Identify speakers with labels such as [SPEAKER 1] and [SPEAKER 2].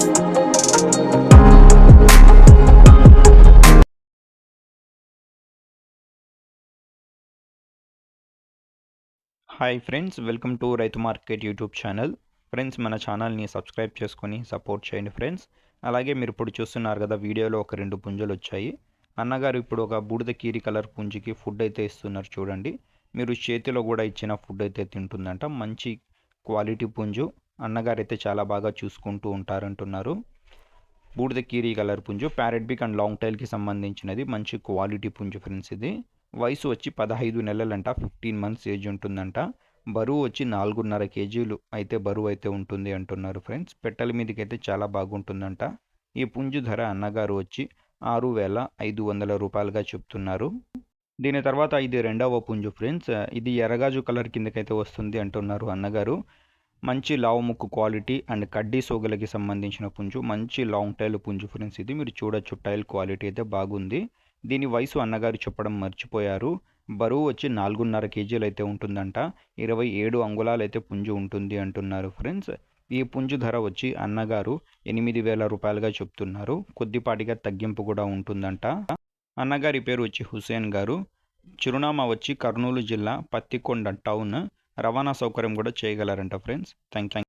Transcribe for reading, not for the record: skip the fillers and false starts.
[SPEAKER 1] Hi friends, welcome to రైతు market YouTube channel. Friends, మన ఛానల్ని సబ్స్క్రైబ్ చేసుకొని సపోర్ట్ చేయండి ఫ్రెండ్స్. అలాగే మీరు ఇప్పుడు చూస్తున్నారు కదా, వీడియోలో ఒక 2 పుంజులు వచ్చాయి. అన్నగారు ఇప్పుడు ఒక బూడిద కీరి కలర్ పుంజుకి ఫుడ్ అయితే ఇస్తున్నారు చూడండి. మీరు చేతిలో కూడా ఇచ్చిన ఫుడ్ అయితే తింటుందంట. మంచి క్వాలిటీ పుంజు. అన్నగారు అయితే చాలా బాగా చూసుకుంటూ ఉంటారంటున్నారు. బూడిద కీరి కలర్ పుంజు, ప్యారెట్ బిక్ అండ్ లాంగ్ టైల్కి సంబంధించినది. మంచి క్వాలిటీ పుంజు ఫ్రెండ్స్. ఇది వయసు వచ్చి 15 నెలలంట, 15 మంత్స్ ఏజ్ ఉంటుందంట. బరువు వచ్చి 4.5 కేజీలు అయితే బరువు అయితే ఉంటుంది అంటున్నారు ఫ్రెండ్స్. పెట్టెల మీదకి అయితే చాలా బాగుంటుందంట. ఈ పుంజు ధర అన్నగారు వచ్చి 6,500 రూపాయలుగా చెప్తున్నారు. దీని తర్వాత ఇది రెండవ పుంజు ఫ్రెండ్స్. ఇది ఎర్రగాజు కలర్ కిందకైతే వస్తుంది అంటున్నారు అన్నగారు. మంచి లావు ముక్కు క్వాలిటీ అండ్ కడ్డీ సోగలకి సంబంధించిన పుంజు. మంచి లాంగ్ టైల్ పుంజు ఫ్రెండ్స్. ఇది మీరు చూడొచ్చు, టైల్ క్వాలిటీ అయితే బాగుంది. దీని వయసు అన్నగారు చెప్పడం మర్చిపోయారు. బరువు వచ్చి 4.5 కేజీలు అయితే ఉంటుందంట. 27 అంగుళాలు అయితే పుంజు ఉంటుంది అంటున్నారు ఫ్రెండ్స్. ఈ పుంజు ధర వచ్చి అన్నగారు 8,000 రూపాయలుగా చెప్తున్నారు. కొద్దిపాటిగా తగ్గింపు కూడా ఉంటుందంట. అన్నగారి పేరు వచ్చి హుసేన్ గారు. చిరునామా వచ్చి కర్నూలు జిల్లా పత్తికొండ టౌన్. రవాణా సౌకర్యం కూడా చేయగలరంట ఫ్రెండ్స్. Thank you.